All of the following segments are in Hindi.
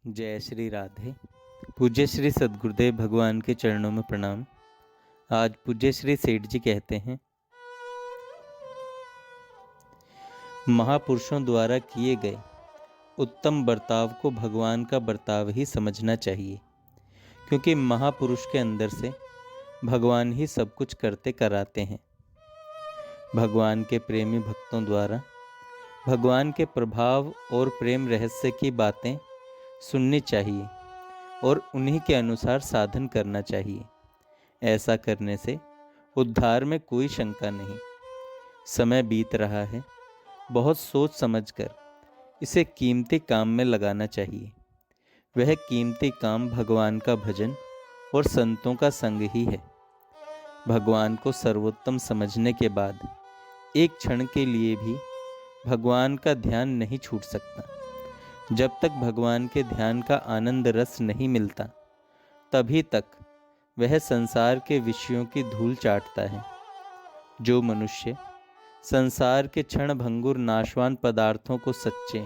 जय श्री राधे। पूज्य श्री सद्गुरुदेव भगवान के चरणों में प्रणाम। आज पूज्य श्री सेठ जी कहते हैं, महापुरुषों द्वारा किए गए उत्तम बर्ताव को भगवान का बर्ताव ही समझना चाहिए, क्योंकि महापुरुष के अंदर से भगवान ही सब कुछ करते कराते हैं। भगवान के प्रेमी भक्तों द्वारा भगवान के प्रभाव और प्रेम रहस्य की बातें सुननी चाहिए और उन्हीं के अनुसार साधन करना चाहिए। ऐसा करने से उद्धार में कोई शंका नहीं। समय बीत रहा है, बहुत सोच समझकर इसे कीमती काम में लगाना चाहिए। वह कीमती काम भगवान का भजन और संतों का संग ही है। भगवान को सर्वोत्तम समझने के बाद एक क्षण के लिए भी भगवान का ध्यान नहीं छूट सकता। जब तक भगवान के ध्यान का आनंद रस नहीं मिलता, तभी तक वह संसार के विषयों की धूल चाटता है। जो मनुष्य संसार के क्षण भंगुर नाशवान पदार्थों को सच्चे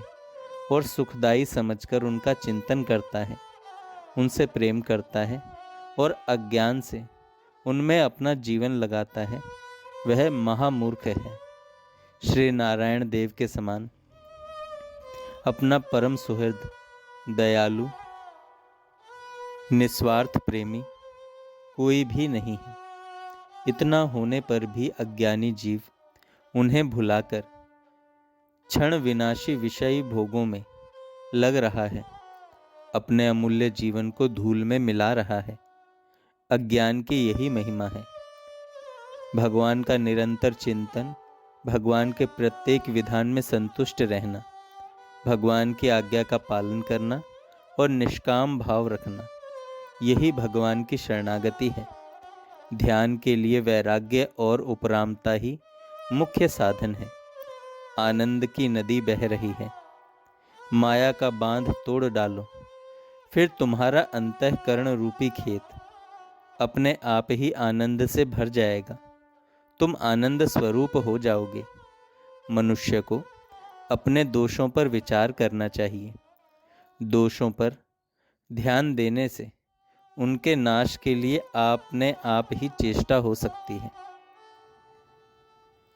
और सुखदायी समझकर उनका चिंतन करता है, उनसे प्रेम करता है और अज्ञान से उनमें अपना जीवन लगाता है, वह महामूर्ख है। श्री नारायण देव के समान अपना परम सुहृद, दयालु, निस्वार्थ प्रेमी कोई भी नहीं है। इतना होने पर भी अज्ञानी जीव उन्हें भुलाकर क्षण विनाशी विषयी भोगों में लग रहा है, अपने अमूल्य जीवन को धूल में मिला रहा है। अज्ञान की यही महिमा है। भगवान का निरंतर चिंतन, भगवान के प्रत्येक विधान में संतुष्ट रहना, भगवान की आज्ञा का पालन करना और निष्काम भाव रखना, यही भगवान की शरणागति है। ध्यान के लिए वैराग्य और उपरामता ही मुख्य साधन है। आनंद की नदी बह रही है, माया का बांध तोड़ डालो, फिर तुम्हारा अंतःकरण रूपी खेत अपने आप ही आनंद से भर जाएगा। तुम आनंद स्वरूप हो जाओगे। मनुष्य को अपने दोषों पर विचार करना चाहिए। दोषों पर ध्यान देने से उनके नाश के लिए अपने आप ही चेष्टा हो सकती है।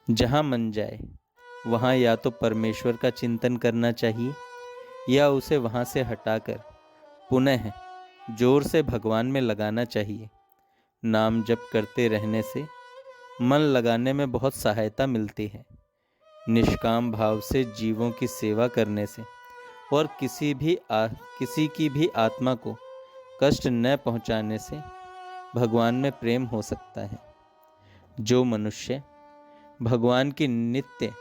जहाँ मन जाए वहाँ या तो परमेश्वर का चिंतन करना चाहिए या उसे वहाँ से हटाकर पुनः जोर से भगवान में लगाना चाहिए। नाम जप करते रहने से मन लगाने में बहुत सहायता मिलती है। निष्काम भाव से जीवों की सेवा करने से और किसी की भी आत्मा को कष्ट न पहुंचाने से भगवान में प्रेम हो सकता है। जो मनुष्य भगवान की नित्य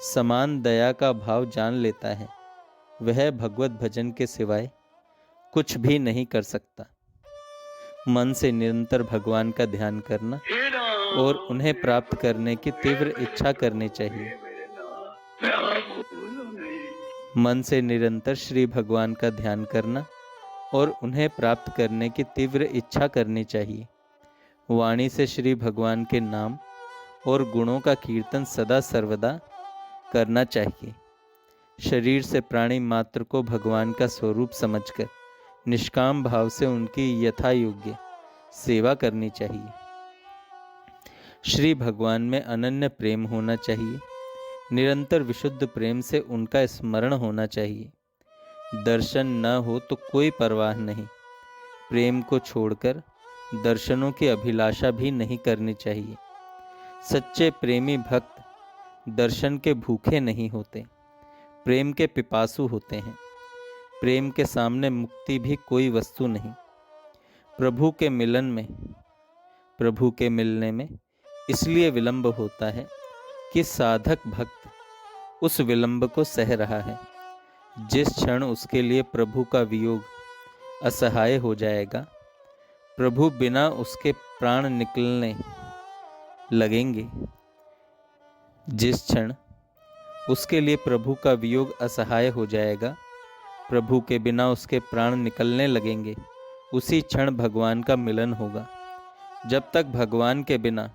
समान दया का भाव जान लेता है, वह भगवत भजन के सिवाय कुछ भी नहीं कर सकता। मन से निरंतर भगवान का ध्यान करना और उन्हें प्राप्त करने की तीव्र इच्छा करनी चाहिए। मन से निरंतर श्री भगवान का ध्यान करना और उन्हें प्राप्त करने की तीव्र इच्छा करनी चाहिए। वाणी से श्री भगवान के नाम और गुणों का कीर्तन सदा सर्वदा करना चाहिए। शरीर से प्राणी मात्र को भगवान का स्वरूप समझकर निष्काम भाव से उनकी यथा योग्य सेवा करनी चाहिए। श्री भगवान में अनन्य प्रेम होना चाहिए। निरंतर विशुद्ध प्रेम से उनका स्मरण होना चाहिए। दर्शन न हो तो कोई परवाह नहीं। प्रेम को छोड़कर दर्शनों की अभिलाषा भी नहीं करनी चाहिए। सच्चे प्रेमी भक्त दर्शन के भूखे नहीं होते, प्रेम के पिपासु होते हैं। प्रेम के सामने मुक्ति भी कोई वस्तु नहीं। प्रभु के मिलने में इसलिए विलंब होता है कि साधक भक्त उस विलंब को सह रहा है। जिस क्षण उसके लिए प्रभु का वियोग असहाय हो जाएगा, प्रभु बिना उसके प्राण निकलने लगेंगे। जिस क्षण उसके लिए प्रभु का वियोग असहाय हो जाएगा, प्रभु के बिना उसके प्राण निकलने लगेंगे, उसी क्षण भगवान का मिलन होगा। जब तक भगवान के बिना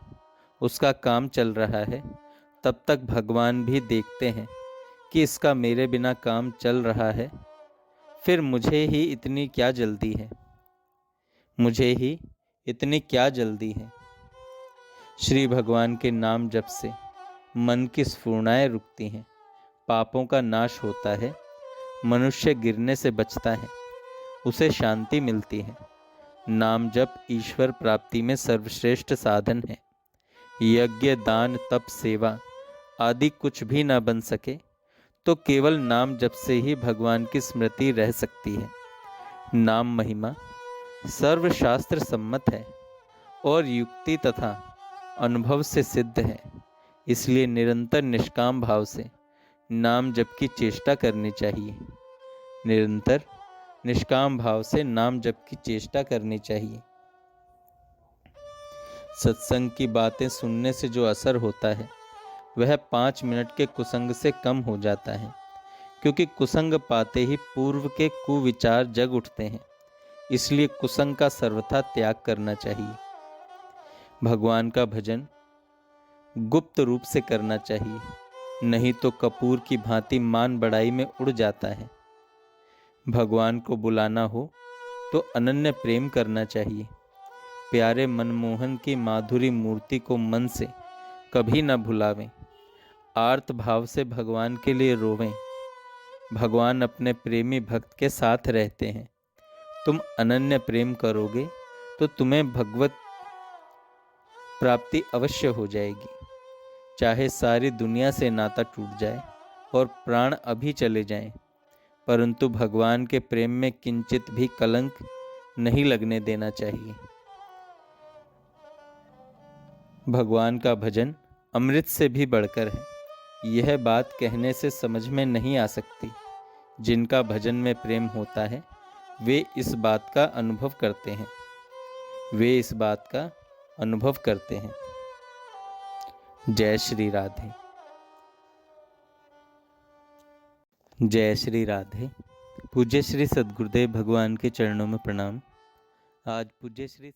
उसका काम चल रहा है, तब तक भगवान भी देखते हैं कि इसका मेरे बिना काम चल रहा है। फिर मुझे ही इतनी क्या जल्दी है, मुझे ही इतनी क्या जल्दी है। श्री भगवान के नाम जप से मन की स्फूर्णाएं रुकती हैं, पापों का नाश होता है, मनुष्य गिरने से बचता है, उसे शांति मिलती है। नाम जप ईश्वर प्राप्ति में सर्वश्रेष्ठ साधन है। यज्ञ, दान, तप, सेवा आदि कुछ भी न बन सके तो केवल नाम जप से ही भगवान की स्मृति रह सकती है। नाम महिमा सर्वशास्त्र सम्मत है और युक्ति तथा अनुभव से सिद्ध है। इसलिए निरंतर निष्काम भाव से नाम जप की चेष्टा करनी चाहिए। निरंतर निष्काम भाव से नाम जप की चेष्टा करनी चाहिए। सत्संग की बातें सुनने से जो असर होता है वह 5 मिनट के कुसंग से कम हो जाता है, क्योंकि कुसंग पाते ही पूर्व के कुविचार जग उठते हैं। इसलिए कुसंग का सर्वथा त्याग करना चाहिए। भगवान का भजन गुप्त रूप से करना चाहिए, नहीं तो कपूर की भांति मान बढ़ाई में उड़ जाता है। भगवान को बुलाना हो तो अनन्य प्रेम करना चाहिए। प्यारे मनमोहन की माधुरी मूर्ति को मन से कभी न भुलावें। आर्त भाव से भगवान के लिए रोवें। भगवान अपने प्रेमी भक्त के साथ रहते हैं। तुम अनन्य प्रेम करोगे तो तुम्हें भगवत प्राप्ति अवश्य हो जाएगी। चाहे सारी दुनिया से नाता टूट जाए और प्राण अभी चले जाएं, परंतु भगवान के प्रेम में किंचित भी कलंक नहीं लगने देना चाहिए। भगवान का भजन अमृत से भी बढ़कर है। यह बात कहने से समझ में नहीं आ सकती। जिनका भजन में प्रेम होता है वे इस बात का अनुभव करते हैं। वे इस बात का अनुभव करते हैं। जय श्री राधे। जय श्री राधे। पूज्य श्री सद्गुरुदेव भगवान के चरणों में प्रणाम। आज पूज्य श्री